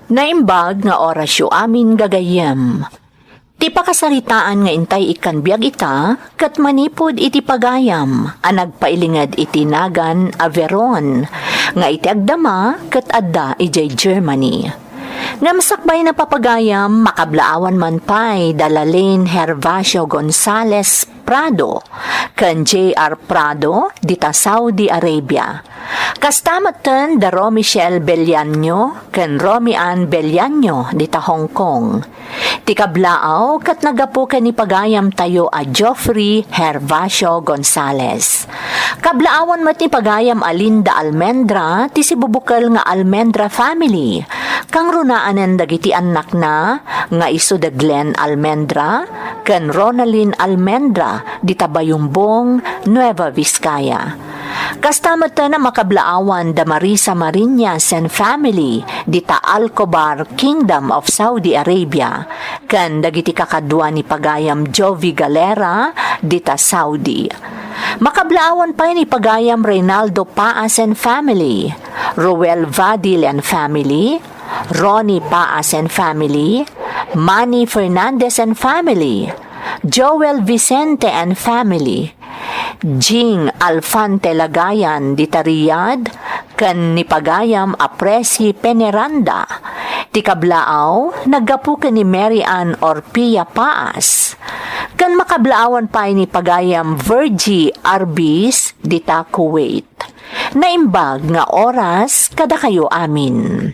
Naimbag nga orasyo amin gagayem. Ti pakasaritaan nga intay ikan biag ita, kat manipod iti pagayam, anag pailingad iti nagan Averon, nga iti agdama kat adda ijay Germany. Nga masakbay na papagayam, makablaawan man pa'y Dalalin Hervasio Gonzales Prado, kan J.R. Prado, dita Saudi Arabia. Kastamatan da Romichelle Belianyo, kan Romian Belianyo, dita Hong Kong. Tikablaaw, kat nagapo ni pagayam tayo a Geoffrey Hervasio Gonzales. Kablaawan mat ni pagayam Alinda Almendra, ti sibubukal nga Almendra family. Kang runaanen dagiti anak na, nga iso da Glenn Almendra, kan Ronaldin Almendra, di Tabayumbong, Nueva Vizcaya. Kastamata na makablaawan da Marisa Marinas and family, di ta Alcobar, Kingdom of Saudi Arabia, kan dagiti kakadwa ni pagayam Jovi Galera, di ta Saudi. Makablaawan pa ni pagayam Reynaldo Paas and family, Roel Vadil and family, Ronnie Paas and family, Manny Fernandez and family, Joel Vicente and family, Jing Alfante Lagayan di Riyadh, kan ni pagayam Apresi Peneranda, ti kablaaw naggapu ken ni Mary Ann Orpia Paas, kan makablaawan pa ni pagayam Virgie Arbis di Kuwait. Naimbag nga oras kada kayo amin.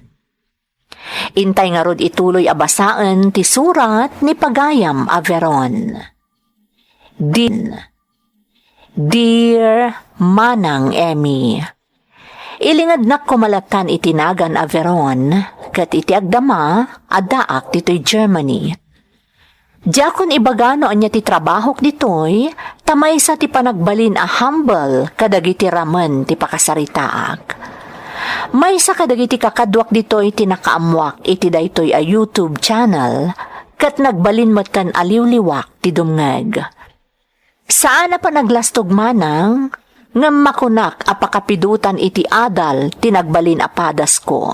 Intay nga rod ituloy abasaan ti surat ni pagayam Averon. Dear Manang Emmy, ilingad nak kumalatan itinagan Averon, kat iti agdama, adaak dito'y Germany. Diyakon ibagano anya ti trabahok dito'y, tamay sa ti panagbalin a humble kadagiti ramen ti pakasaritaak. May sa kadagiti kakadwak dito'y tinakaamwak iti daytoy a YouTube channel, kat nagbalin mat kan aliw-liwak ti dumngeg. Saan na pa naglastog manang, ngam makunak apakapidutan iti adal tinagbalin apadas ko.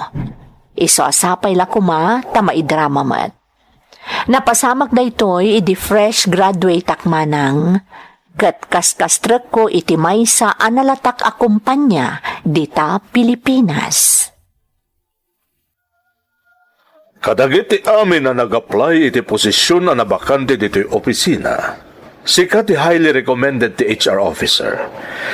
Iso asapay lakuma tamaidrama mat. Napasamak daytoy iti fresh graduate akmanang, kat kaskastrek ko iti maysa analatak a kumpanya dita Pilipinas. Kadagiti amin na nag-apply iti posisyon na nabakante dito'y opisina. Sika ti highly recommended ti HR officer.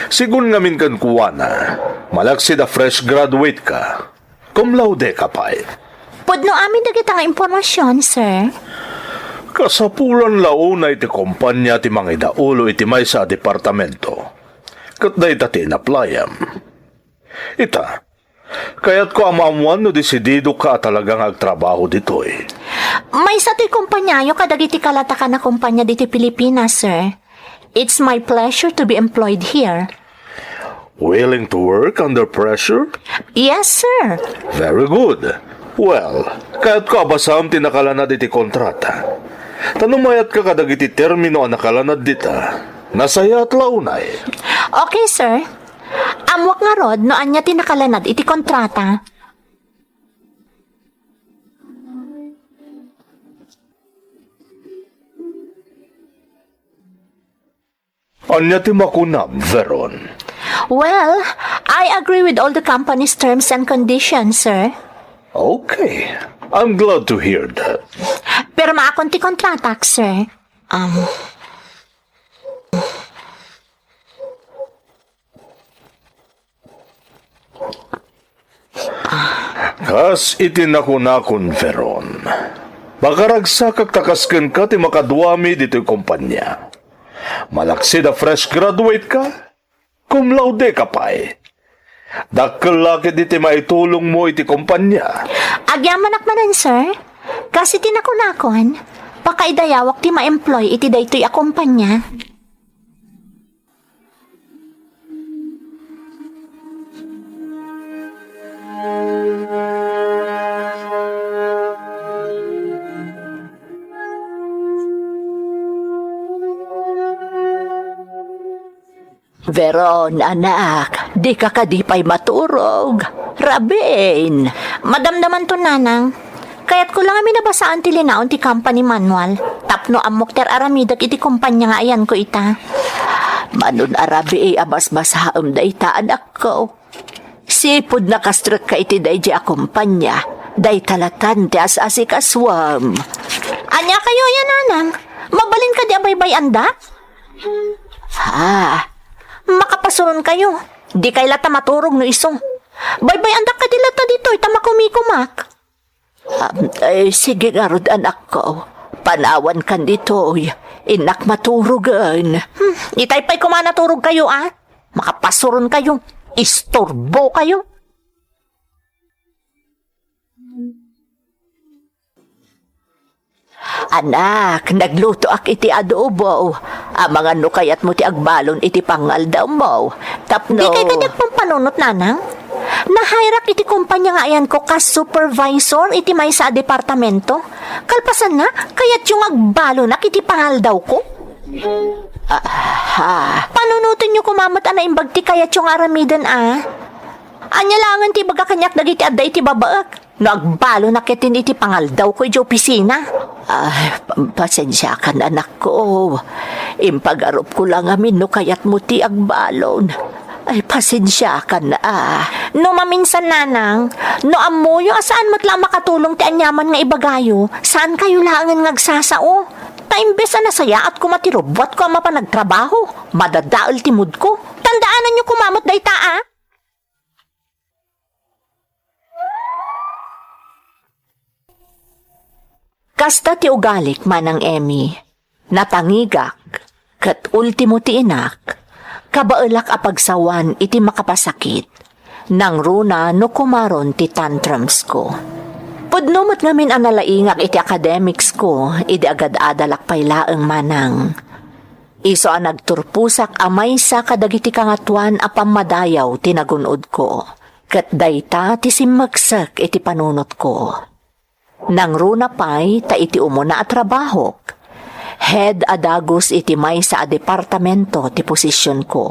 Sigun ngamin kan kuwana, malaksid a fresh graduate ka. Cum laude ka pa'y. Pudno amin dagiti nga impormasyon, sir. Kasapulan launa iti kumpanya ti mga idaulo iti may sa departamento. Kat na ita tinaplayam. Ita, kaya't ko amamuan no desidido ka talagang agtrabaho dito'y. May sa to'y kumpanyayo kadagiti kalatakan na kumpanya diti Pilipinas, sir. It's my pleasure to be employed here. Willing to work under pressure? Yes, sir. Very good. Well, kaya't ko abasam tinakalanad iti kontrata. Tanumayat ka kadagiti termino ang nakalanad dita. Nasaya at launay. Okay, sir. Amwak nga rod no anya tinakalanad iti kontrata. Anya ti makunam, Veron? Well, I agree with all the company's terms and conditions, sir. Okay. I'm glad to hear that. Pero maakon ti kontrata, sir. Kas itinakun, Veron. Bakaragsak takasken ka ti makadwami dito'y kumpanya. Malaksid a fresh graduate ka? Cum laude ka pa'y. Dakkel laki diti maitulong mo iti kumpanya. Agyaman akmanan, sir. Kasi tinakunakon, pakaidayawak ti ma-employ iti daytoy a kumpanya. Veron, anak, di ka kadipay maturog. Rabin, madamdaman to nanang. Kaya't ko lang amin nabasaan ti linaon ti company manual. Tapno amok ter aramidag iti kumpanya nga ayan ko ita. Manon arabi abas-bas haam da ita anak ko. Sipod na kastrek ka iti day di akumpanya. Day talatan ti as-asik aswam. Anya kayo yan anang? Mabalin ka di abay-bay anda? Makapasuron kayo. Di kay lata maturog no iso. Bay-bay anda ka di lata dito ita makumikumak. Sige garod anak ko. Panawan kan dito. Inak maturugan. Itay pa'y kumanaturog kayo Makapasuron kayo. Istorbo kayo. Anak, nagluto ak iti adobo. Mga nukayat mo ti agbalon iti pangal daw mo. Tapno... Di kay kadyag pang panunot, nanang? Nahayrak iti kumpanya nga ayan ko kas supervisor iti may sa departamento. Kalpasan na, kayat yung agbalon ak iti pangal daw ko. Panunutin nyo kumamat na imbag ti kayat yung aramidan Anya langan ti baga kanyak dagiti adda iti babaak. Nagbalo na kitin iti pangal daw ko iti opisina. Pasensya ka na anak ko. Impag-arop ko lang amin no kayat mo ti agbalon. Pasensya ka na No maminsan nanang, no amoyo saan mo't lang makatulong ti anyaman nga ibagayo, saan kayo langan ngagsasao? Taimbes na nasaya at kumatirobot ko ang mapanagtrabaho. Madadaol timud ko. Tandaanan nyo kumamot day taa. Kasta ti ugalik manang Emmy, natangigak, kat ultimo ti inak, kabaelak a pagsawan iti makapasakit, nang runa no kumaron ti tantrums ko. Pudnumot ngamin ang nalaingak iti academics ko, idi agad adalak paylaeng manang. Iso ang nagturpusak amay sa kadagiti kangatuan a pamadayaw tinagunod ko, kat dayta ti simmagsak iti panunot ko. Nang runa pa'y ta iti umuna at trabahok. Head adagos iti may sa departamento ti posisyon ko.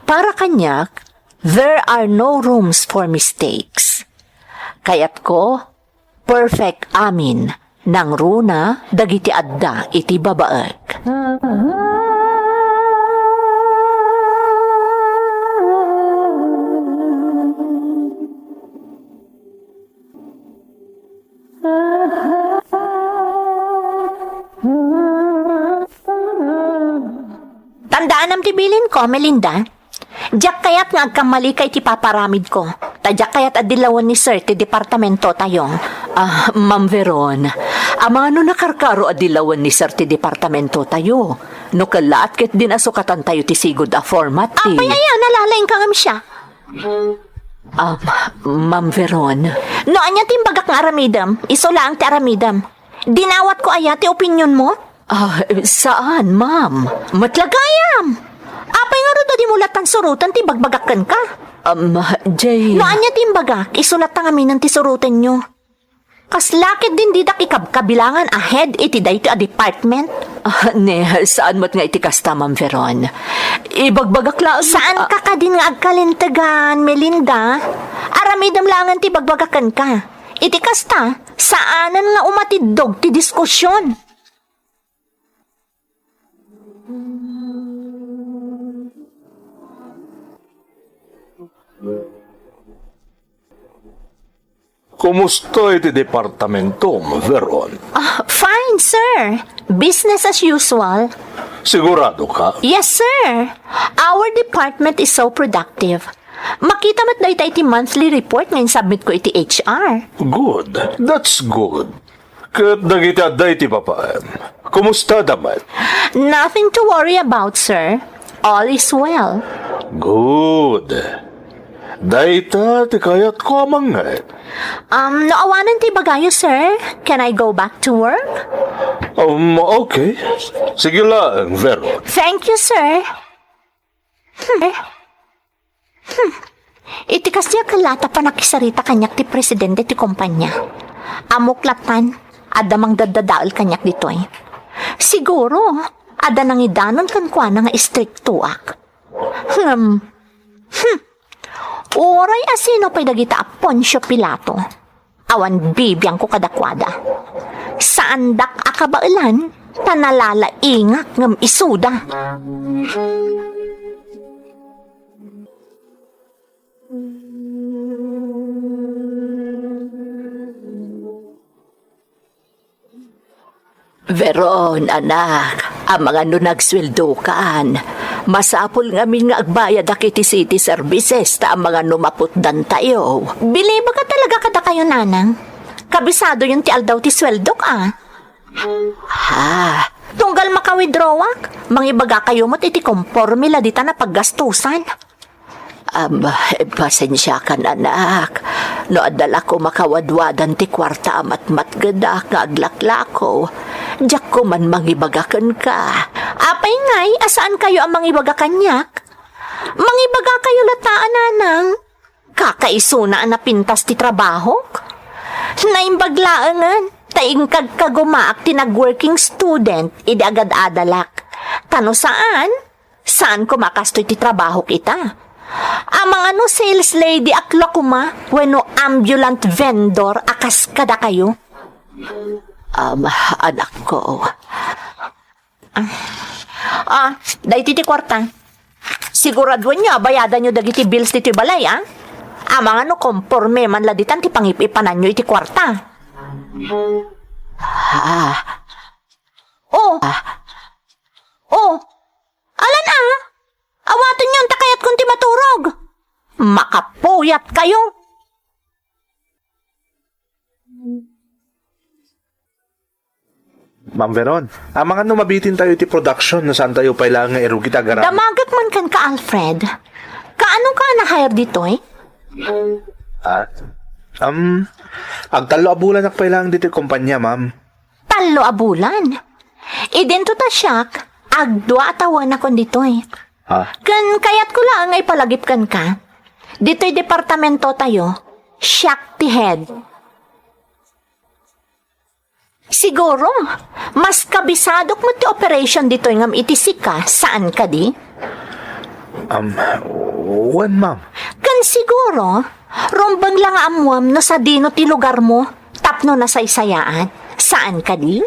Para kanyak, there are no rooms for mistakes. Kayat ko, perfect amin, nang runa dagiti adda iti babaek. Tandaan am tibilin ko, Melinda. Diyak kayat nga agkamali kay ti paparamid ko. Tadyak kayat adilawan ni Sir ti departamento tayo. Ma'am Veron, amano nakarkaro adilawan ni Sir ti departamento tayo. No kalaat ket din asukatan tayo ti sigod a format ti. Apay nalalaing ka ngam siya. Ma'am Veron. No anya timbagak nga aramidam, iso lang ti aramidam. Dinawat ko aya ti opinyon mo? Saan, ma'am? Matlagayam! Apay nga rin di mulatan surutan ti bagbagakan ka. Jay... No anya timbagak, isulat na kami ng ti surutan nyo. Kaslakit din didak ikabkabilangan ahead iti dayti a department. Saan mo't nga iti kasta, Ma'am Veron? Ibagbagak lang... Saan ka ka din nga agkalintagan, Melinda? Aramidam langan ti bagbagakan ka. Iti kasta, saanan nga umatidog ti diskusyon? Kumusta iti departamento, Veron? Fine, sir. Business as usual. Sigurado ka? Yes, sir. Our department is so productive. Makita mo't na iti monthly report ngayon submit ko iti HR. Good. That's good. Kat dagiti adda iti papaan. Kumusta damat? Nothing to worry about, sir. All is well. Good. Dayta, ti kayat ko amangat. Naawanan ti bagayo, sir. Can I go back to work? Okay. Sige lang, Vero. Thank you, sir. Iti kasya kalata pa nakisarita kanyak ti presidente ti kumpanya. Amuklatan, adamang dadadaal kanyak ditoy. Siguro, ada nang idanon kan kwa nga istriktuak. Oray asino pa'y dagita a Poncio Pilato. Awan bibiyang ko kadakwada. Saan dak akabailan, tanalalaingak ngam isuda. Veron, anak, ang mga nagsweldokan. Masapol ngamin nga agbayad akiti city services ta ang mga numaputdan tayo. Bili ba ka talaga kada kayo, nanang? Kabisado yung ti aldaw ti sweldok, ah. Ha, tunggal makawithdrawak, mangibaga kayo mo't iti kompormila dita na paggastusan. Pasensya ka na, anak. No adala ko makawadwadan ti kwarta amat matgada nga aglaklako. Diyak ko man mangibagakan ka. Apay ngay, asaan kayo ang mangibagakan niyak? Mangibaga kayo lataan, nanang. Kakaisuna na pintas ti trabaho? Naimbaglaangan, taing kagkagumaak ti nag-working student, idi agad adalak. Tano saan? Saan ko makastoy ti trabaho kita? Amang sales lady akla kuma, weno ambulant vendor akas kada kayo? Anak ko. Dahi ti kwarta. Siguraduan nyo, bayadan nyo dagiti bills ti balay, ah? Amang komporme man laditan ti pangipipanan nyo iti kwarta. Alan, awatan nyo ang takayat kung ti maturog. Makapuyat kayo. Ma'am Veron, ang mga mabitin tayo iti production na saan tayo pailangan nga irugi tagaran. Damagat man kan ka, Alfred. Kaano ka na-hire dito, eh? Agtalo abulan ak pailangan dito yung kumpanya, ma'am. Talo abulan. Idento ta siyak, agdwa atawan ako dito, eh. Kan kayat ko lang ay palagip kan ka. Dito'y departamento tayo, siyak ti head. Siguro, mas kabisadok mo ti operation dito ngam itisik ka, saan ka di? Wan, ma'am. Kan siguro, rombang lang amuam no sa dino ti lugar mo, tapno na saysayaan, saan ka di?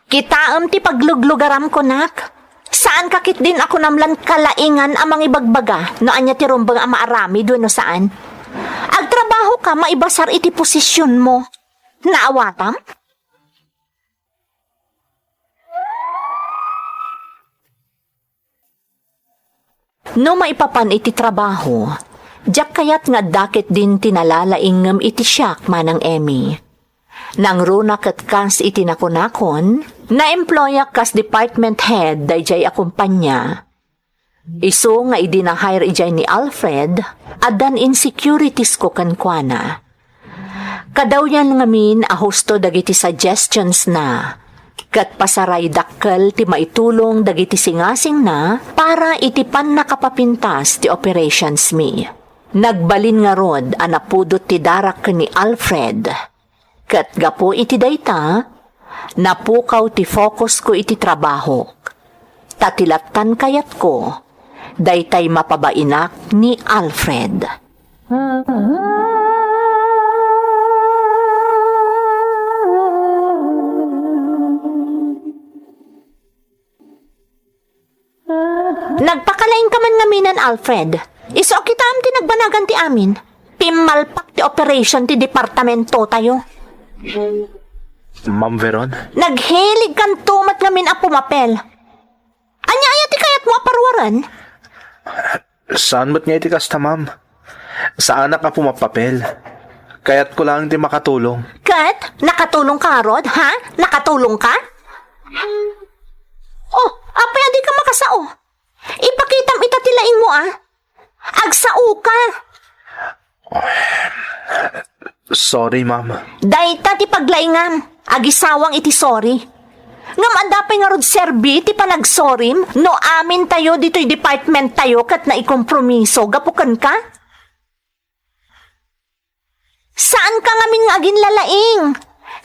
Kitaam ti pagluglugaram ko, nak. Saan kakit din ako namlan kalaingan amang ibagbaga no anya ti rombang amaarami doon no saan? Agtrabaho ka, maibasar iti posisyon mo. Naawatam? No maipapan iti trabaho, diyak kayat nga dakit din tinalalaingam iti siyak manang Emmy. Nang runa kat kas iti nakunakon, na-employa kas department head dayjay akumpanya. Iso nga idina-hire ijay ni Alfred, adan insecurities ko kankwana. Kadaw yan ngamin ahusto dagiti suggestions na, kat pasaray dakkel ti maitulong dagiti singasing na para itipan nakapapintas ti operations me. Nagbalin nga rod anapudot ti darak ni Alfred. Kat gapo iti dayta, napukaw ti focus ko iti trabaho. Tatilatan kayat ko, daytay mapabainak ni Alfred. Nagpakalain ka man ngaminan, Alfred. Iso kita am ti nagbanagan ti amin. Pimalpak ti operation ti departamento tayo. Ma'am Veron? Naghilig kan tumat ngamin a pumapel. Anya ti kayat mo aparwaran? Saan ba't nga iti kasta, ma'am? Saan ka pumapapel? Kaya't ko lang di makatulong. Kat, nakatulong ka, Rod, ha? Nakatulong ka? Oh, apay di ka makasao. Ipakitam itatilaing mo, ah. Agsao ka. Sorry, ma'am. Dayta ti paglaingam. Agisawang iti sorry. Ngam andapay nga rod serbi ti panagsorim no amin tayo dito'y department tayo kat na ikompromiso. Gapukan ka? Saan ka ngamin nga agin lalaing?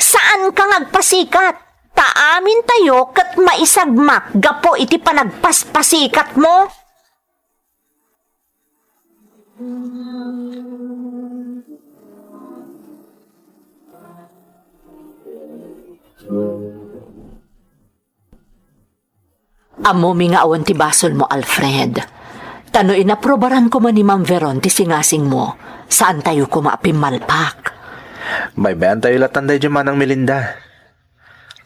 Saan ka ngagpasikat? Taamin tayo kat maisagmak gapo iti panagpaspasikat mo. Amo mi nga awan ti basol mo, Alfred. Tano inaprobaran ko man ni Ma'am Veron ti singasing mo. Saan tayo kumapimalpak? May bayan tayo latanday dyan manang Melinda.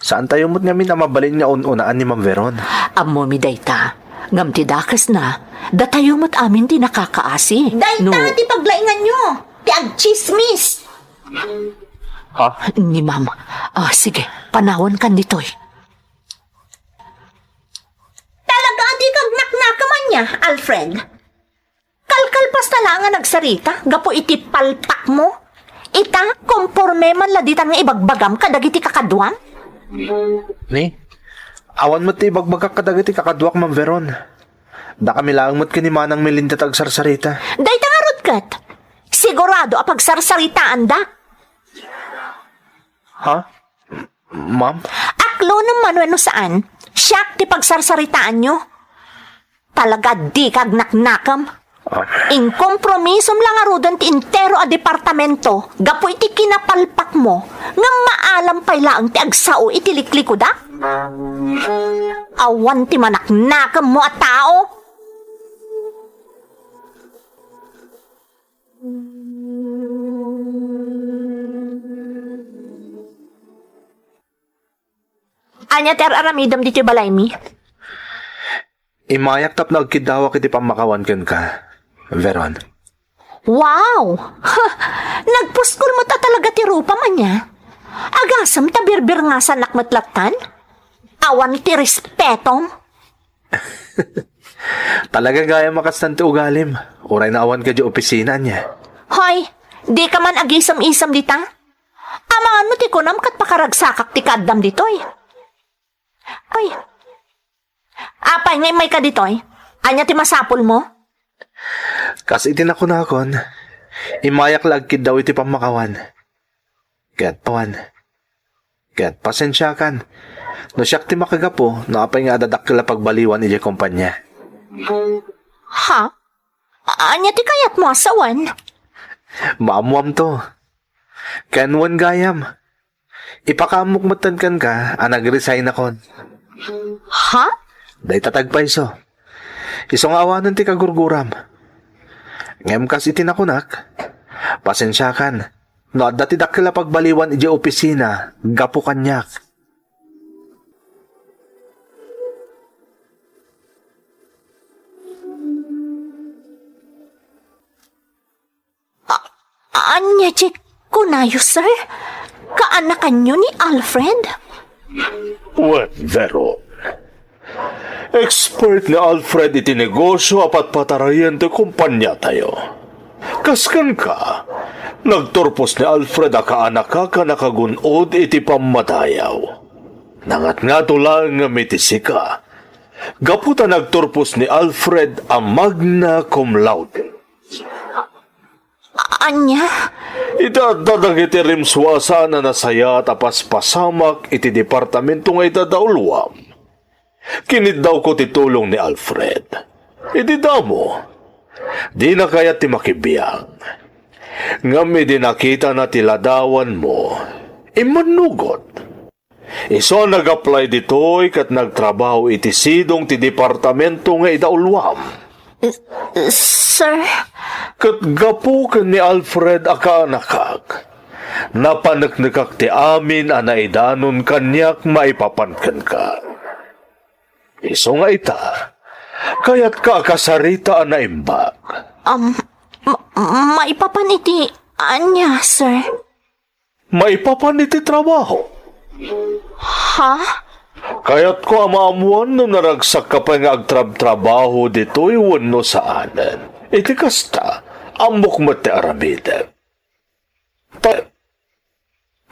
Saan tayo mo't ngamin na mabalin nga unaan ni Ma'am Veron? Amo mi dayta. Ngam ti dakas na. Datayo mo't amin di nakakaasi. Dayta, ti paglaingan nyo. Ti agchismis. Ha? Ni Ma'am. Sige, panawon kan ditoy. Talaga di kag naknakaman niya, Alfred. Kalkal pas talangan nagsarita, gapo iti palpak mo. Ita, komporme man laditan nga ibagbagam kadagiti kakadwang. Ni? Awan mo't ti bagbagak kadagiti kakadwak, Ma'am Veron. Da kami lang mo't kini manang Melinda tagsarsarita. Dayta nga rutkat. Sigurado apag sarsaritaan da. Ha? Ma'am? Aklo naman wano saan. Siyak ti pagsarsaritaan nyo. Talaga di kag naknakam. Inkompromisom lang arudan ti intero a departamento. Gapo iti kinapalpak mo. Nga maalam pay laang ti agsao iti likliko da. Awan ti manaknakam mo at tao. Anya ter aramidam diti balay mi. Imayak tap na agkidawa kiti pamakawan ken ka, Veron. Wow! Ha, nagpuskol mo ta talaga ti rupa man niya. Agasam ta birbir nga sa nakmatlatan. Awan ti respetom. Talaga gaya makastan ti ugalim. Uray na awan ka di opisina niya. Hoy, di ka man agisam-isam dita. Ama ano ti kunam kat pakaragsakak ti kaddam ditoy. Ay. Apay ngay may ka ditoy. Anya ti masapol mo? Kas itinakon, imayak lagkid daw iti pamakawan. Kaya't pawan. Kaya't pasensyakan. No siyak ti makagapo, naapay nga adadakila pagbaliwan iti kumpanya. Ha? Anya ti kayat mo asawan? Maamuam to. Kenwan gayam. Ipakamok matankan ka, nag-resign akon. Ha? Day tatagpay so. Isong awanan ti kagurguram. Ngem kas itinakunak, pasensyakan. No, dati dakila pagbaliwan iti opisina, gapo kanyak. Anya ti kunayo, sir? Kaanakan nyo ni Alfred? Well, Veron. Expert ni Alfred iti negosyo apat patarayan ti kumpanya tayo. Kaskan ka, nagturpos ni Alfred a kaanak ka nakagunod iti pamadayaw. Nangat nga lang nga mitisi ka. Gaputa nagturpos ni Alfred a magna cum laude. Anya? Idadadag iti rimswasa na nasaya tapas pasamak iti departamento nga idadaulwam. Kinid daw ko ti tulong ni Alfred. Idi damo. Di na kaya ti makibiyang. Ngam idi nakita na ti ladawan mo. Imanugot. Iso nag-apply ditoy kat nagtrabaho iti sidong ti departamento nga idaulwam. Sir? Kat gapukan ni Alfred akaanakak. Napanaknakak ti amin anaidanon kanyak maipapankan ka. Iso nga ita, kaya't ka kasarita na imbag. Maipapan iti anya, sir? Maipapan iti trabaho. Ha? Kaya't ko amaamuan no naragsak ka pa nga agtrab-trabaho dito'y wano saanan. Iti kasta, amok mo ti aramida.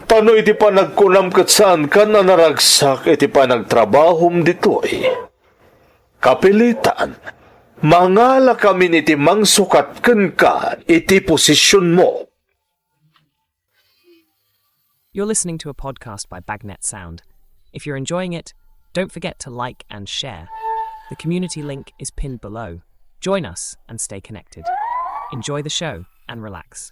Tano iti pa nagkunam kat saan ka na naragsak iti pa nagtrabahom dito'y. Kapilitan, mangala kami iti mangsukat ka iti posisyon mo. You're listening to a podcast by Bagnet Sound. If you're enjoying it, don't forget to like and share. The community link is pinned below. Join us and stay connected. Enjoy the show and relax.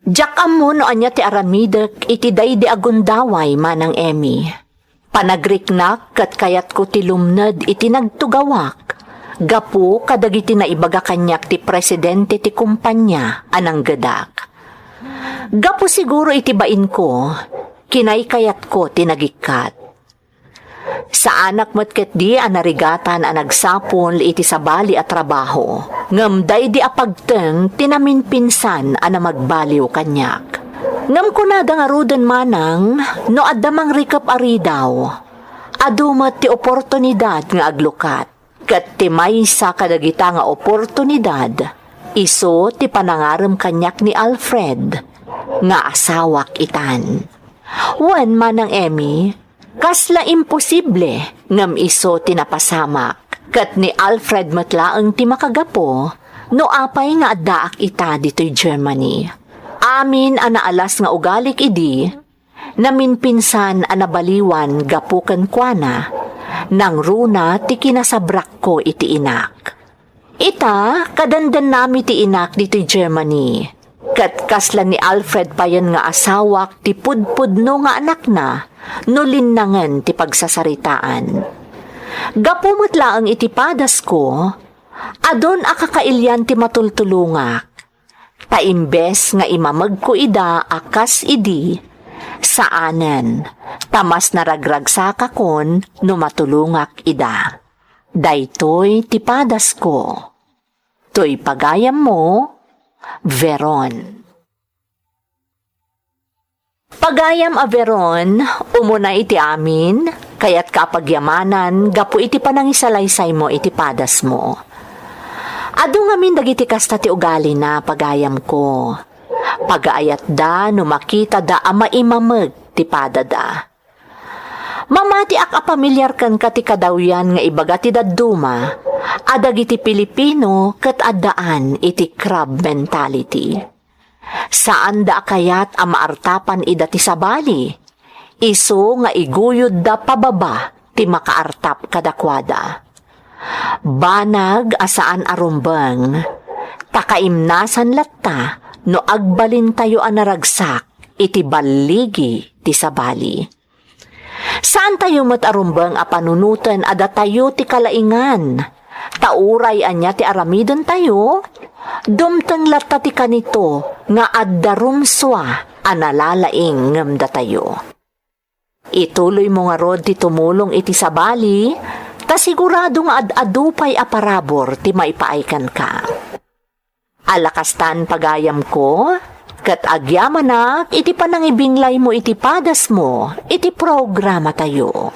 Jakam mo no anya ti aramidek iti daydi agundaway manang Emmy. Panagriknak kat kayat ko ti lumned iti nagtugawak. Gapu kadagiti na ibaga kanyak ti presidente ti kumpanya anang gadak. Gapu siguro iti bain ko, kinaykayat ko tinagikat. Sa anak mo't ket di anarigatan nagsapol iti sabali at trabaho. Ngamday di apagteng tinamin pinsan ana magbaliw kanyak. Ngam kunada nga ruden manang no addamang rikap aridaw. Adumat ti oportunidad nga aglukat. Kat ti maysa kadagita nga oportunidad. Iso ti panangaram kanyak ni Alfred nga asawak itan. Wan manang Emmy, kasla imposible ngam iso tinapasamak. Kat ni Alfred matlaang ti makagapo, no apay nga addaak ita dito'y Germany. Amin anaalas nga ugalik idi, namin pinsan anabaliwan gapukan kuana, nang runa ti kinasabrak ko iti inak. Ita, kadandan nami ti inak dito'y Germany. Kat kasla ni Alfred payan nga asawak ti pudpudno nga anak na, no linnangan ti pagsasaritaan. Gapumot laang itipadas ko, adon akakailyan ti matultulungak. Taimbes nga imamag ko ida akas idi, saanen, tamas naragrag sa kakon no matulungak ida. Daytoy tipadas ko. Toy pagayam mo, Veron. Pagayam a Veron, umuna iti amin, kaya't kapagyamanan, gapu iti panangisalaysay mo iti padas mo. Adu ngamin dagiti kasta ti ugali na pagayam ko. Pagaayat da, no makita da ama imamag ti padada. Mamati ak apamilyar kan ka ti kadawyan nga ibaga ti dadduma, adag iti Pilipino kat addaan iti crab mentality. Saan da kayat amaartapan ida ti sabali, iso nga iguyod da pababa ti makaartap kadakwada. Banag asaan arumbang, takaimnasan latta no agbalin tayo anaragsak iti baligi ti sabali. Saan tayo matarumbang apanunutan ada tayo ti kalaingan? Tauray anya ti aramidon tayo? Dumteng latta ti kanito nga addarumswa analalaing ngamda tayo. Ituloy mo nga rod ti tumulong iti sabali, ta sigurado nga adupay aparabor ti maipaaykan ka. Alakastan pagayam ko, kat agyamanak iti panangibinglay mo iti padas mo, iti programa tayo.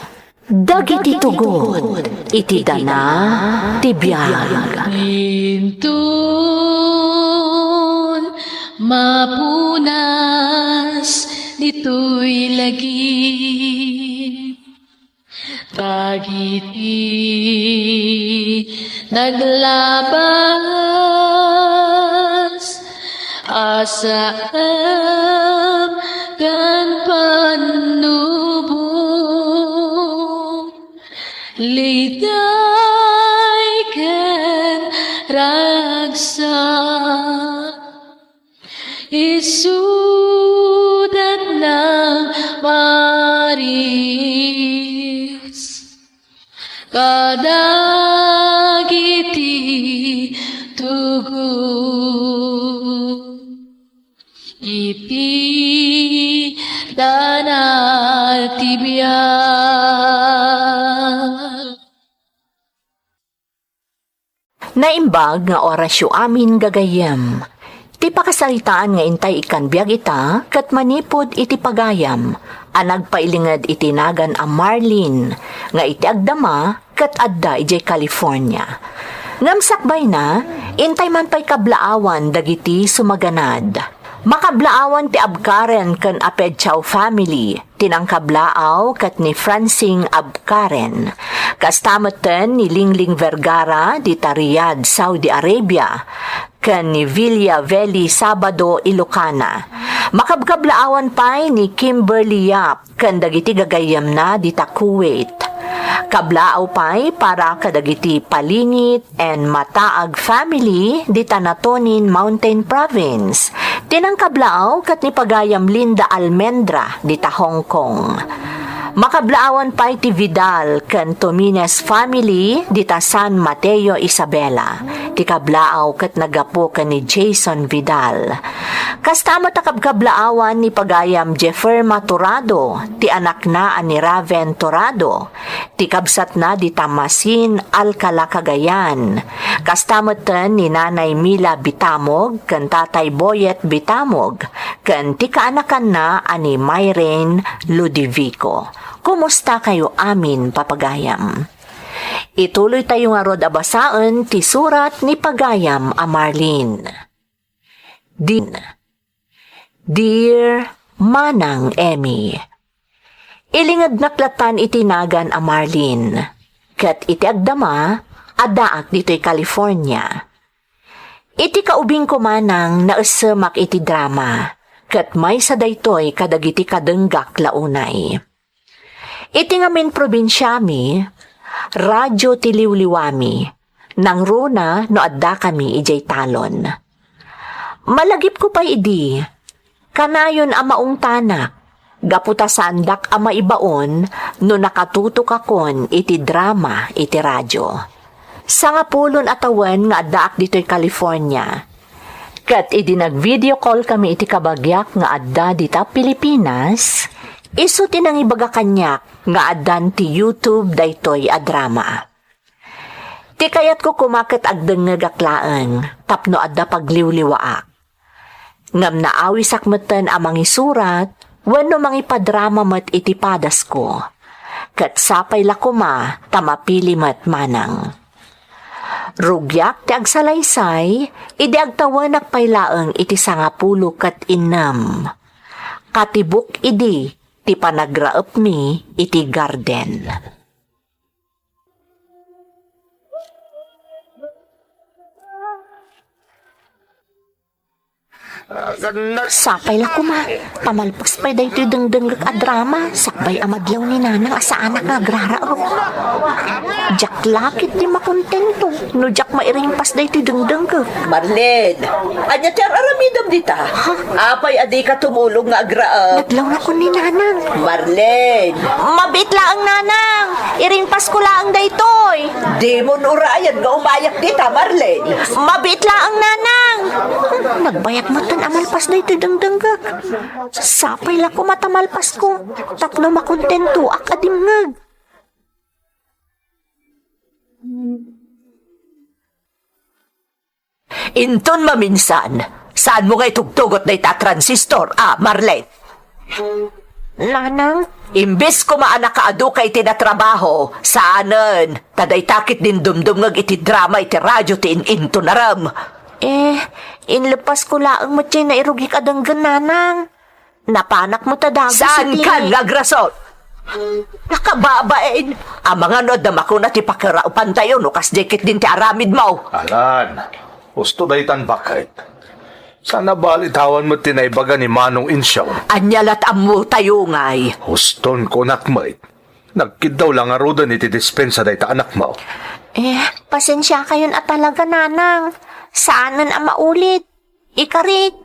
Dagiti tugod, iti dana, ti biyag. Intun mapunas dito'y lagi. Pagiti naglabas asaan kan panubong liday ken ragsak isudat ng maris kadagiti tugod iti danal tibiyag. Naimbag nga orasyo amin gagayam. Ti pakasaritaan nga intay ikan biyag ita, kat manipod iti pagayam, anag pailingad itinagan a Marlene, nga iti agdama, kat adda ijay California. Ngamsakbay na, intay man pa'y kablaawan dagiti sumaganad. Makablaawan ti Abkaren kan Apedchao family, tinang kablaaw kat ni Francine Abkaren. Kastamatan ni Lingling Vergara di Riyadh, Saudi Arabia, kan ni Villa Veli Sabado, Ilocana. Makabkablaawan pa'y ni Kimberly Yap, kan dagiti gagayam na di Kuwait. Kablaaw pa'y para kadagiti palingit and Mataag family di Tanatonin Mountain Province. Tinang kablaaw kat ni Pagayam Linda Almendra di ta Hong Kong. Makablaawan pa iti Vidal ken Tomines family dita San Mateo Isabela. Ti kablaaw ket nagapo ken ni Jason Vidal. Kastama ta kablaawan ni Pagayam Jefferma Torado, ti anak na ni Raven Torado. Ti kabsat na di Tamasin Alcala Cagayan. Kastama ten ni Nanay Mila Bitamog ken Tatay Boyet Bitamog ken ti kaanakan na ani Myrain Ludovico. Kumusta kayo amin, Papagayam? Ituloy tayo nga rod abasaan ti surat ni Pagayam a Marlene. Dear Manang Emmy, ilingad naklatan itinagan a Marlene, kat iti agdama, adaak dito'y California. Iti kaubing ko manang naasamak iti drama, kat may sa daytoy kadagiti kadenggak launay. Iti ngamin probinsyami, radyo tiliwliwami, nang runa no adda kami ijay talon. Malagip ko pa idi, kanayon amaong tanak, gaputa sandak ama ibaon no nakatutok akon iti drama iti radyo. Sa nga pulon atawan nga addaak dito'y California. Kat idi nag-video call kami iti kabagyak nga adda dita Pilipinas, iso tinang ibaga kanyak nga addan ti YouTube daytoy a drama. Ti kayat ko kumaket agdeng nga gaklaeng, tapno adda pagliwliwaak. Ngam naawi sakmeten amang isurat, wano mangipadrama met iti padas ko. Kat sapay lakuma, tamapili met manang. Rugyak ti agsalaysay, idi agtawanak paylaeng iti 10 ket 6. Katibuk idi, ti panagraep mi iti garden. Sapay la kuma, pamalpas pa'y daytoy dengdeng a drama, sakbay amadlaw ni nanang asa anak nga agrarao. Jak lakit di makontento, no jak mairingpas daytoy dengdeng ka. Marlene, anya ti aramidam dita? Apay adi ka tumulong nga agraaw. Naglaw na ko ni nanang. Marlene, Mabit laang nanang, iringpas ko laang daytoy. di mo nurayan nga umayak dita, Marlene. Mabit laang nanang. Nagbayak mo tan amalpas daytoy dengdeng ka. Sapay la ko matamalpas ko, takno makontento ak adimngag. Inton maminsan, saan mo nga itugtugot na ita transistor, Marlene? Nanang, Imbes ko maanak kaadu kay tinatrabaho, saanan, taday takit din dumdumngag iti drama iti radyo ti into naram. inlepas ko laang matya na irugik adanggan nanang. Napanak mo tadagos Saan ka nagrasol? Nakababain, ang mga nodam ako na ti pakiraupan tayo no kas dikit din ti aramid mo. Alan, gusto daytan bakit? Sana balitawan mo tinaybaga ni Manong Insyaw. Anyalat amu tayo ngay. Huston ko nakmait. Nagkidaw lang arudan iti dispensa dayta anak mo. Pasensya kayon at talaga nanang. Saanan ang maulit? Ikarik.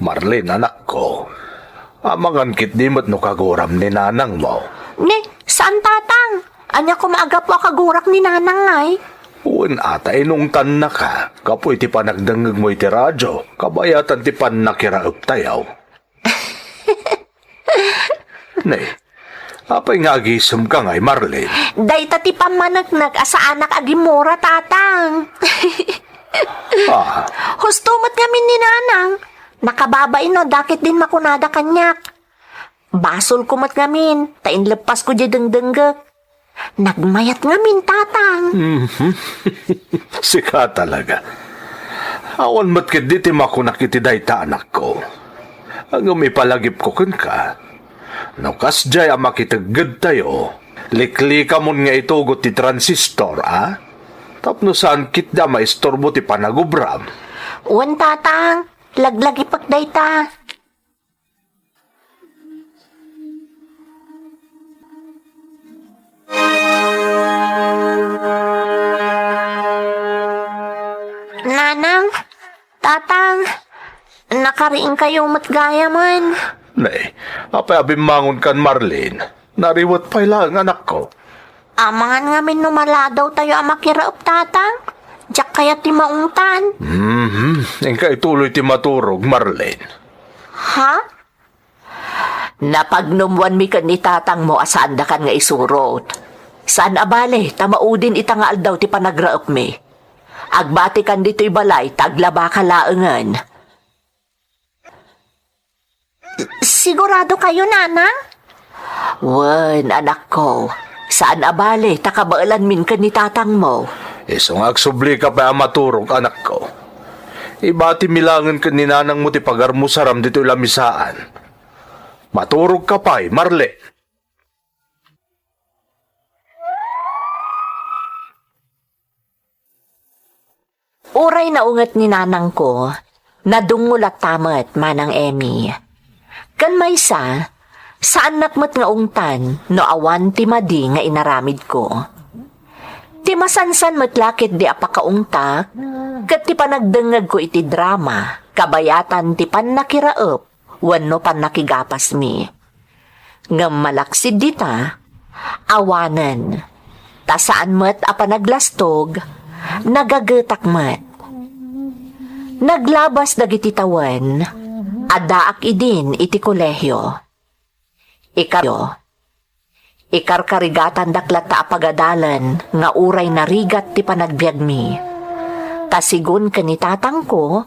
Marlene, anak ko. Amangan kit dimot no kaguram ni nanang mo. Ne, saan tatang? Anya ko maaga po kagurak ni nanang ngay. Uwan ata inungtan na ka. Kapoy ti panagdangag mo iti radyo. Kabayatan ti pan nakiraap tayaw. Nay, apay nga agisam ka ngay, Marlene. Day tati pamanagnak asa anak agimura tatang. Hustumot kami ni nanang. Nakababay no, dakit din makunada kanyak. Basol kumat ngamin, tain lepas ko dyan denggek. Nagmayat ngamin, tatang. Sika talaga. Awan mat kit di ti makunak iti dayta anak ko. Ang umipalagip ko kun ka. Nukas jay ang makitagad tayo. Likli ka mon nga itugot ti transistor, Tapno saan kit da maistorbo ti panagubram. Uwan tatang, laglag ipagday ta. Nanang, tatang, nakariing kayo matgaya man. Nay, apay abimangon kan Marlene. Nariwat pa lang anak ko. Amangan nga minumaladaw tayo amakiraop tatang. Diyak kaya ti maungtan. Ingka ituloy ti maturog, Marlene. Ha? Napagnumwan mi kan ni tatang mo asaan da kan nga isurot. Saan abale, tamaudin itangaal daw ti panagraop mi. Agbati kan dito'y balay, taglaba ka laengan. Sigurado kayo, nanang? Wen, anak ko. Saan abale, takabaalan min kan ni tatang mo. Isong agsubli ka pa maturog, anak ko. Ibati milangan ka ni nanang mo ti pagarmusaram dito'y lamisaan. Maturog ka pa'y, Marlene. Uray na unget ni nanang ko, nadungulat tamat manang Emmy. Kan maysa, saan nakmat nga ungtan, no awan ti madi nga inaramid ko. Ti masansan matlakit di apakaungtak, kat ti panagdengag ko iti drama, kabayatan ti panakiraop, wano panakigapas mi. Ngam malaksid dita, awanan, tasaan met a panaglastog, nagagetak met. Naglabas dagiti tawan, adaak idin iti kolehyo. Ikarkarigatan daklat ta apagadalan, nga uray narigat ti panagbiag mi. Tasigun kanitatang ko,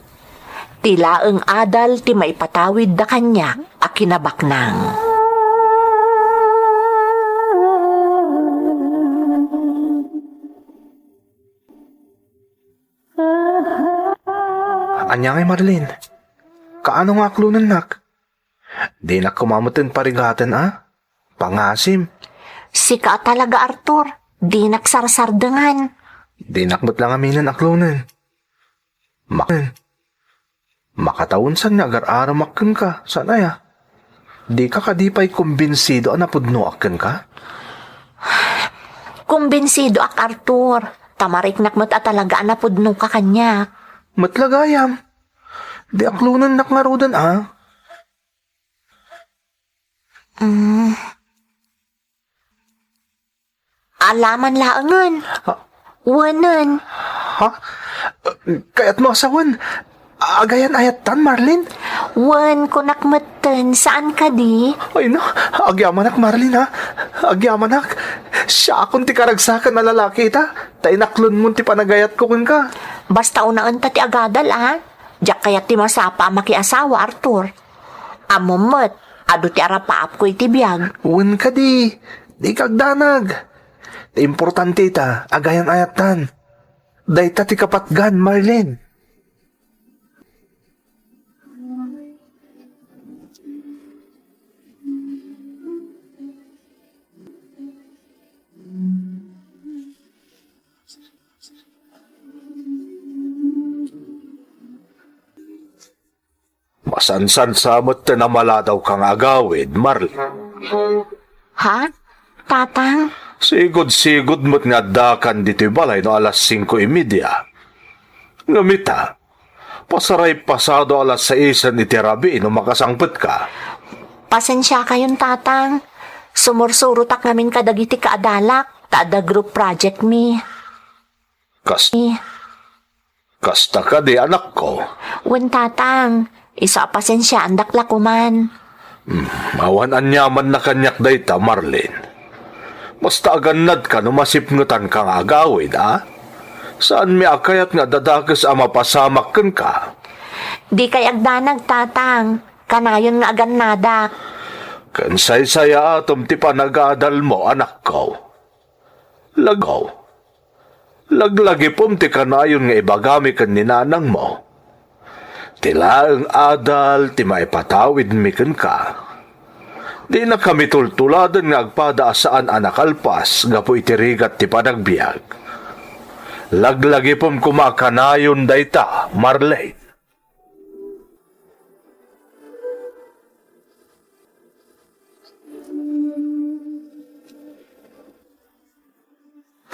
tilaeng adal ti maipatawid da kanya a kinabaknang. Anya ngay Marlene, kaano nga aklunan nak? Di na kumamutin parigatan Pangasim. Sika talaga, Arthur. Di nagsarasardangan. Di nakmat lang aminan aklunan. Makataon san nga agar-ara makken ka, sana ya? Di ka kadipay kumbinsido na pudno akken ka? Kumbinsido ak, Arthur. Tamarik nakmat talaga na pudno ka kanya. Matlagayam. Di aklunan nakngarudan Alaman laangan. Wanan. Ha? Kaya't mo asawan. Agayan ayatan, Marlene. Wan ko nakmatan. Saan ka di? Ay no, agyamanak Marlene Agyamanak. Siya akong ti karagsakan na lalaki Tainaklon mo ti panagayat ko kun ka. Basta unaan ta ti agadal Diyak kaya ti masapa makiasawa, Arthur. Amumot. Ado ti arapaap ko iti biyag. Uwan ka di. Di kagdanag. Ti importante agayan ayatan. Dayta ti kapatgan, Marlene. Masansan samot na maladaw kang agawid, Marlene. Ha? Tatang? Sigod-sigod mo't nga dakan dito'y balay no alas 5:30. Ngamita, pasaray pasado alas 6 iti rabi no makasangpet ka. Pasensya kayon, tatang. Sumursurutak namin kadagiti kaadalak. Taada group project mi. Kasta ka di, anak ko. Wen, tatang. Isa pasensya andak lakuman. Awan anyaman na kanyak dayta, Marlene. Basta aganad ka no masipngutan kang agawid, Saan mi akayat nga dadagas ang mapasamak ka? Di kay agdanag, tatang. Kanayon nga aganadak. Kansay-saya atom ti panagadal mo, anak ko. Laglagi pom ti kanayon nga ibagami kan ninanang mo. Tilaang adal ti maipatawid miken ka. Di na kami tultuladan nga agpada saan anakalpas nga po itirigat ti panagbiag. Laglagi pom kumakanayon dayta, Marlene.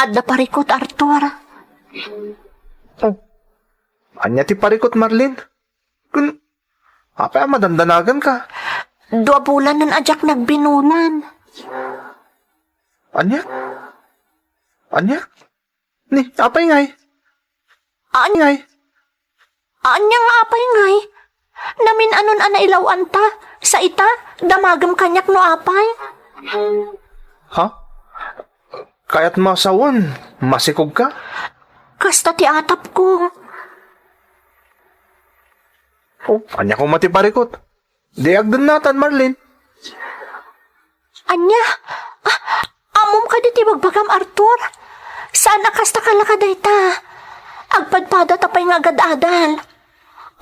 Adda parikot, Arthur. Anya ti parikot, Marlene? Kun, apa madandanagan ka? 2 bulan nun ajak nagbinunan. Anya? Anya? Ni, apay ngay? Anya nga apay ngay. Namin anon ana ilawan ta. Sa ita, damagam kanyak no apay. Ha? Kaya't masawon, masikog ka? Kasta ti atap ko. Oh, anya kong matiparikot. Di agdan natan, Marlene. Anya, amom ka di tibagbagam, Arthur. Saan akasta kalakaday ta? Agpadpada tapay nga agad-adal.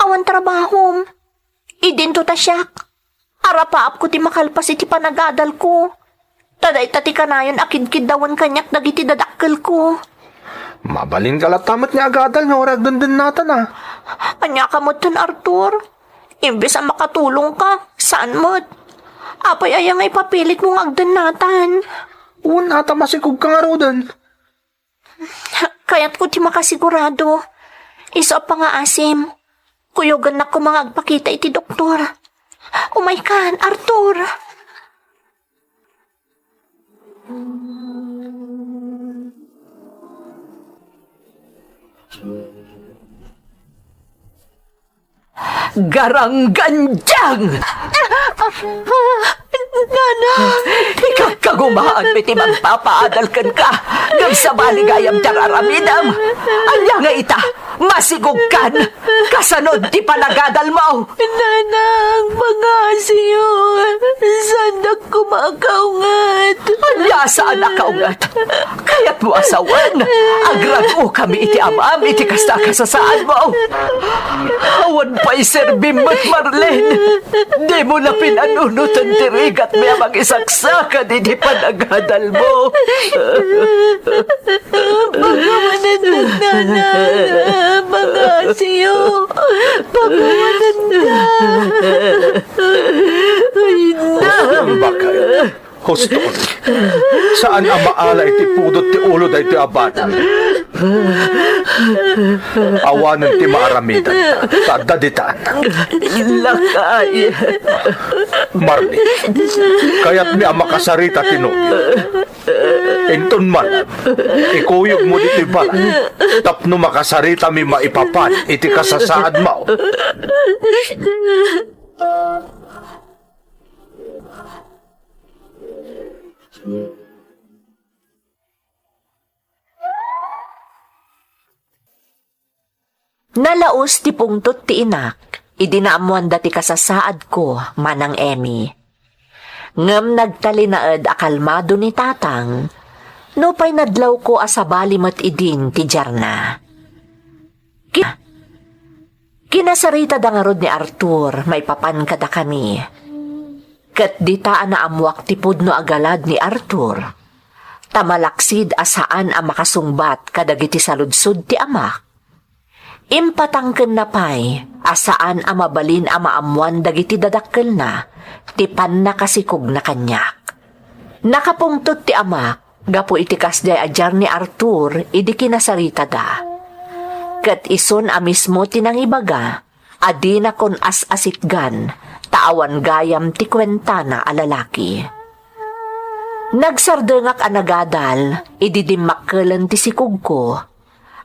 Awan trabahom. Idinto ta siyak. Arapaap ko ti makalpas iti panagadal ko. Taday tati kanayon akid-kid dawan kanyak dagiti dadakkel ko. Mabalin ka latamat niya agadal nga orag dun natan ah. Anya ka mo tan, Arthur. Imbes ang makatulong ka, saan mo't? Apay ayang ay papilit mong agdanatan. Ata masikog ka nga rodan. Kaya't ko ti makasigurado. Isa pa nga asim. Kuyogan na ko mga agpakita iti doktor. Umay kan, Arthur. Garangganjang! Nana! Ikakagumaan piti magpapaadalkan ka ng sa baligayam tararamidam. Anya nga ita, masigugkan, kasanod di panagadal mo. Nanang, mga siyo. Sandak kumakaungat. Anya saan nakaungat? Kaya't mo asawan. Agrago kami iti amam, iti kasta kasasaan mo. Awan pa'y serbim mo't Marlene. Di mo na pinanunutan tirigat may mag-isaksakan iti panagadal mo. Pagawanan na, Nana. Mga siyo. Pagawanan na. Ay, na. Bakay, huston. Saan ang maala iti pudot ti ulo da iti abatan? Awanan ti maaramidan, tadaditan. Lakay. Marlene, kaya't mi ang makasarita tinubyo. Inton man, ikuyog mo dito balat, tapno makasarita mi maipapan, iti kasasaad mo. Nalaos ti pungtot ti inak, idinaamuan dati kasasaad ko, manang Emmy. Ngem nagtalinaed akalmado ni tatang, no pa'y nadlaw ko asabali mat idin ti Jarna. Kinasarita da nga rod ni Arthur, may papan kada kami. Kat di taan na amwak ti pudno agalad ni Arthur. Tamalaksid asaan ang makasungbat kadagiti saludsud ti amak. Impatangken na pay, asaan ang mabalin ang maamuan dagiti dadakkel na, tipan na kasikog na kanyak. Nakapungtot ti amak, gapo itikas day ajar ni Arthur, idi kinasarita da. Kat ison a mismo tinang ibaga, adi na kon as-asitgan, taawan gayam ti kwentana a lalaki. Nagsardengak anagadal, idi dimmakkelan ti sikog ko,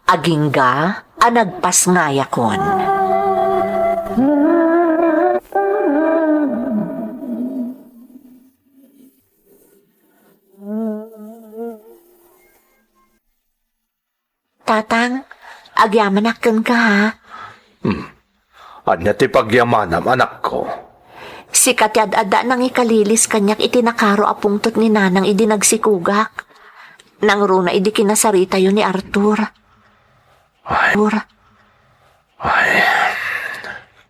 agingga a nagpasngaya kon. Tatang, agyamanak ka ha? Anya ti pagyamanam, anak ko. Si katyad-ada nang ikalilis kanyak itinakaro apungtot ni nanang idi nagsikugak. Nang runa idi kinasarita yun ni Arthur. Ay,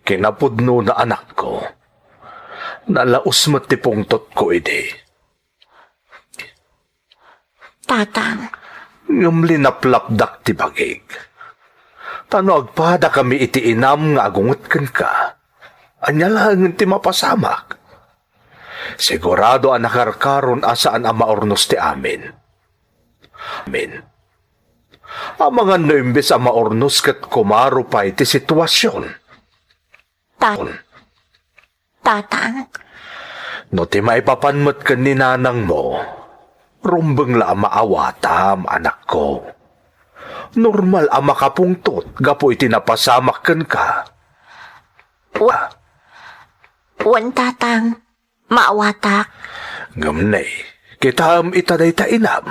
kinapudno na anak ko. Nalaos mo ti pungtot ko, idi. Tatang, Ngam linaplapdak ti bagig. Tano agpada kami iti inam nga agungot ken ka. Anya lang ti mapasamak. Sigurado ang nakarkaron asaan ang maornos ti amin. Amin. Ang mga noimbes ang maornos kat kumaro pa iti sitwasyon. Tatang, No ti maipapanmat ka ni nanang mo, rumbeng la maawatam, anak ko. Normal ang makapungtot, gapo iti napasamak ken ka. wan tatang, maawatak. Ngamnay, kita itaday ta inam.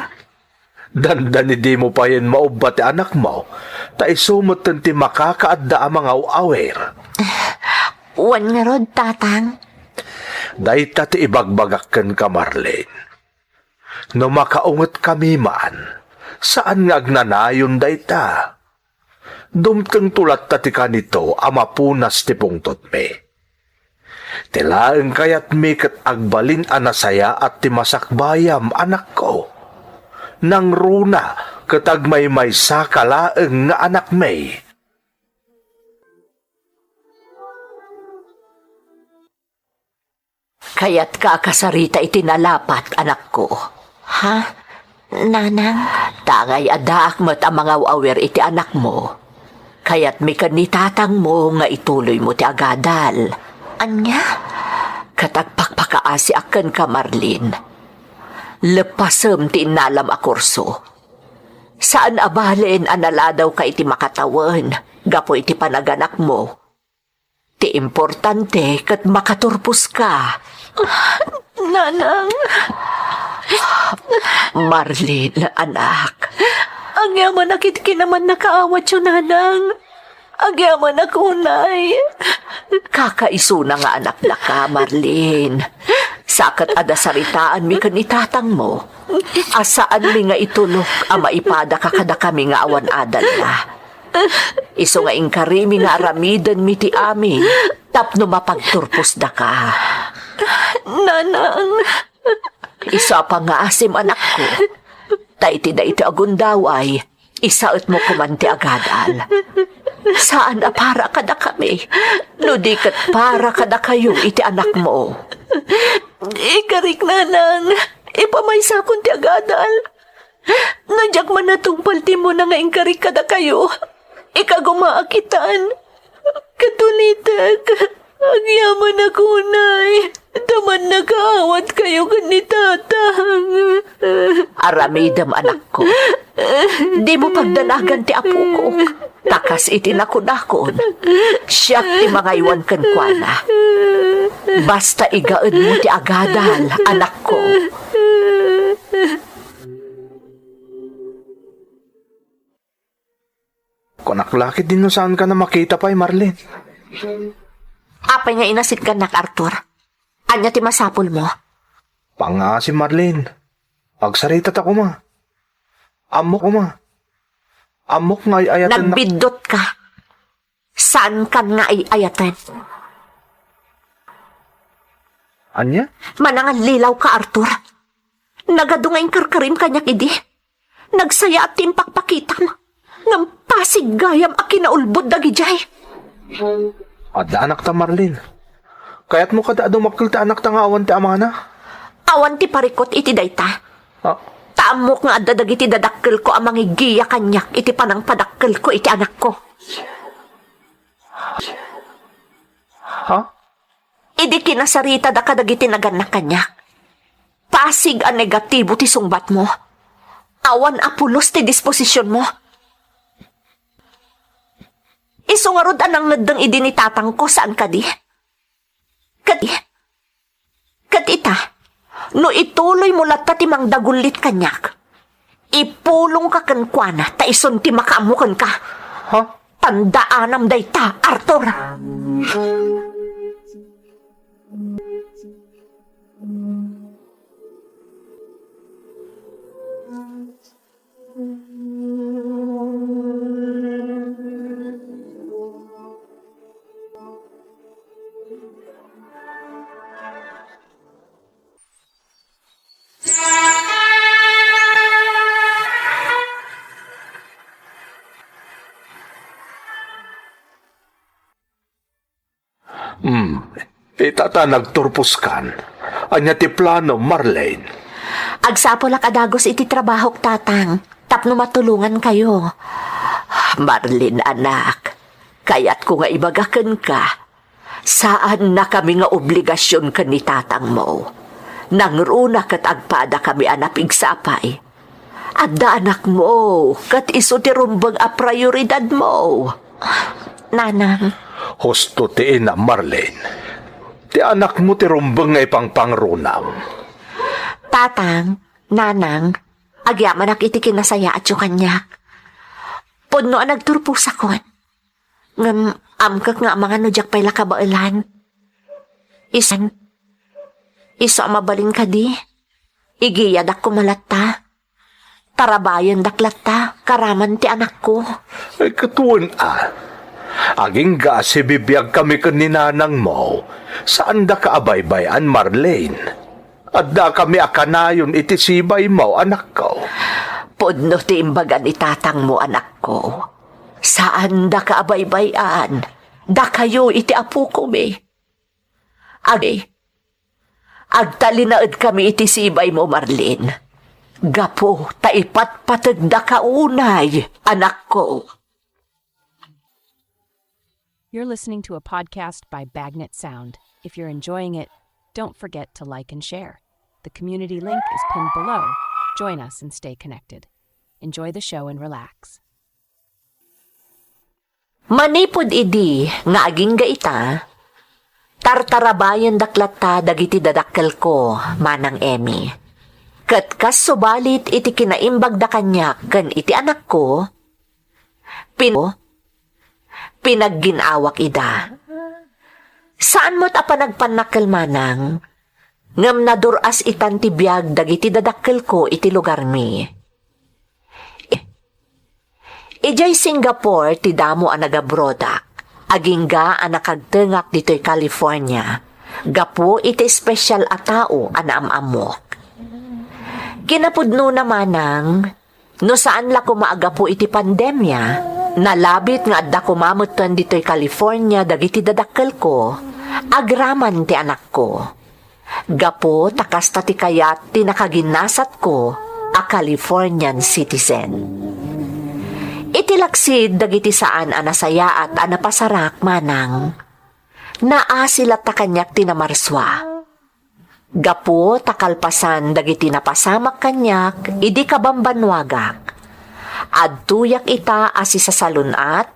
Dandan di mo pa yan maubat ti anak mo, ta isumot ti makakaadda ang mga awer. Wan nga rod, tatang. Dayta ti ibagbagakken ka, Marlene. No makaungot kami man, saan nga agnanayon dayta? Dumteng tulat ta ti kanito, amapunas ti pungtot me. Tilaeng kayat mi kat agbalin anasaya at ti masakbayam, anak ko. Nang runa, katag may sakalaeng nga anak may. Kaya't kakasarita itinalapat, anak ko. Ha? Nanang? Tangay adaak mo't ang mga awer iti anak mo. Kaya't may kanitatang mo nga ituloy mo ti agadal. Anya? Katagpakpakaasi akan ka, Marlene. Lepasem ti inalam a kurso. Saan abalin analadaw ka iti makatawan, gapo iti panaganak mo. Ti importante kat makaturpos ka. Nanang? Marlene, anak. Ang yaman nakit kinaman nakaawat yun, nanang. Ang yaman nakunay. Kakaisuna nga anak na ka, Marlene. Sakat ada saritaan mi kanitatang mo. Asaan mi nga itulok ang maipada kakada kami nga awan adal na. Iso nga ingkarimi nga aramidan mi ti amin. Tapno mapagturpos da ka. Nanang. Isa pa nga asim anak ko. Taiti na iti agundaway. Isaot mo kumanti agadal. Saan a para kada kami? No di kat para kada kayo iti anak mo. Ikarik, nanang. Ipamaysa kong ti agadal. Nadyak man natungpal ti mo na nga ingkarik kada kayo. Ikagumaakitan. Katulitak. Ang yaman ako, nay. Taman nakaawat kayo kanitatang. Aramidam anak ko. Di mo pagdanagan ti apo ko. Takas iti nakudakon. Siya ti mga iwan kankwana. Basta igaad mo ti agadal, anak ko. Kunaklakit din no saan ka na makita pa, Marlene. Apay nga inasit ka nak, Arthur. Anya ti masapol mo? Si Marlene. Agsaritat ako, ma. Amok ko, ma. Amok nga ayatan na... Nagbidot ka. Saan ka nga ayatan? Anya? Manangan lilaw ka, Arthur. Nagadungay karkarim kanyak idi. Nagsaya at timpakpakitam. Ngam pasigayam a kinaulbod dagijay. Ada anak ta, Marlene. Kaya't mo kada dumakil ta anak ta nga awan ti amana. Awan ti parikot iti dayta. Ha? Taamok nga adda dagiti dadakkel ko amang igiya kanyak iti panang padakkel ko iti anak ko. Ha? Idi kinasarita da kadagiti naganak kanyak. Pasig a negatibo ti sungbat mo. Awan apulos ti disposisyon mo. Isungarod anang nadang idi ni tatang ko saan ka di? Katita, no ituloy mo lata ti mang dagulit kanyak. Ipulong ka kankwana, ta ison ti makaamukan ka. Ha? Tandaanam dayta, Arthur. Itata nagturpos kan. Anya ti plano, Marlene. Agsapo lak adagos iti trabahok tatang. Tapno matulungan kayo. Marlene, anak, kaya't ko nga ibagakan ka. Saan na kami nga obligasyon ka ni tatang mo? Nangruna kat agpada kami anak igsapay. At da anak mo, kat iso ti rumbang a prioridad mo. Nanang, Husto ti ina, Marlene. Ti anak mo ti rumbang nga ipangpangrunam. tatang, nanang, agyaman ak iti kinasaya at yung kanyak. Podno ang nagturpus akon. Ngam, amkak nga mga nudyak pa'y lakabailan. Iso mabalin ka di. Igiyad ako malata. Tarabayan daklata, karaman ti anak ko. Ay katuon Aging gasi bibiyag kami kaninanang mo. Saan da kaabaybayan, Marlene? At da kami akanayon iti sibay mo, anak ko. Podno ti imbagan itatang mo, anak ko. Saan da kaabaybayan? Da kayo iti apo ko, me. Agtalinaed kami iti sibay mo, Marlene. Gapo, taipat patagda kaunay, anak ko. You're listening to a podcast by Bagnet Sound. If you're enjoying it, don't forget to like and share. The community link is pinned below. Join us and stay connected. Enjoy the show and relax. Manipod idi nga aging gaita, tartarabayan daklata dagiti dadakkel ko, manang Emmy. Kat kas subalit iti kinaimbag da kanyak kan iti anak ko, pinagginawak ida. Saan mo't apanagpanakkel manang, ngam naduras itan ti biag dagiti dadakkel ko iti lugar mi. Ijay Singapore ti damo ang nagabrodak, agingga ang nakagtengak dito'y California, gapo iti special a tao ang naamamok. Kinapudno naman ng, no saan la kumaagapo iti pandemya, nalabit nga adda kumamutan dito'y California dagiti dadakkel ko, agraman ti anak ko. Gapo takas ti kayat ti nakaginasat ko a Californian citizen. Itilaksid dagiti saan anasaya at anapasarak manang, naasilat ta kanyak tinamarswa. Gapo takalpasan dagiti napasamak kanyak, idi kabambanwagak. Adtuyak ita asi sa salunat,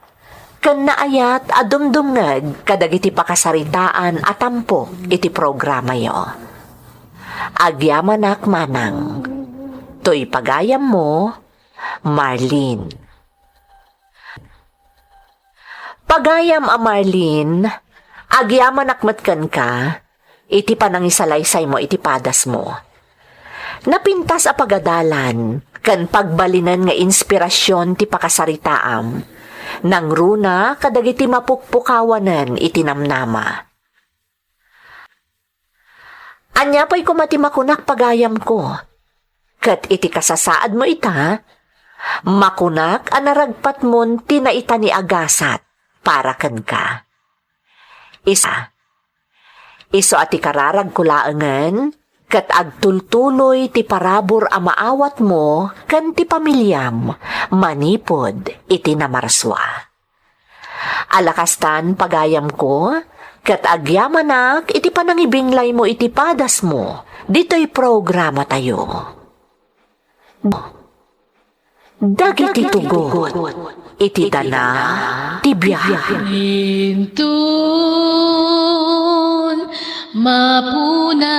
kan naayat adumdumngeg kadagiti pakasaritaan at tampok iti programa yo. Agyamanak manang, to'y pagayam mo, Marlene. Pagayam a Marlene, agyaman akmatkan ka, iti panangisalaysay mo iti padas mo. Napintas a pagadalan, kan pagbalinan nga inspirasyon ti pakasaritaam, nang runa kadagiti mapukpukawanan iti namnama. Anya pa'y kumatimakunak pagayam ko, kat iti kasasaad mo ita, makunak anaragpat mon tinaita ni agasat, para kan ka. Iso ati kararag kulaangan, kat agtultuloy ti parabor a maawat mo, kan ti pamilyam, manipod iti namarswa. Alakastan pagayam ko, kat agyamanak iti panangibinglay mo iti padas mo, dito'y programa tayo. Dagiti tugot, iti dana, ti biyahe. Intun mapunas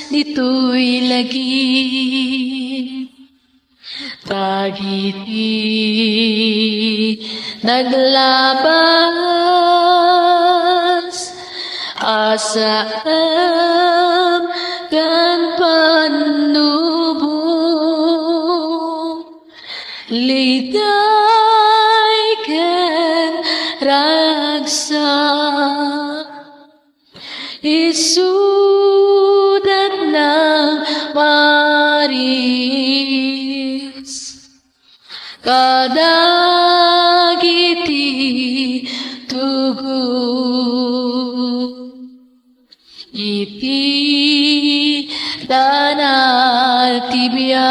dito'y lagi tagiti naglabas asam kan panubong liday ken ragsak isudat ng maris kadagiti tugot tibia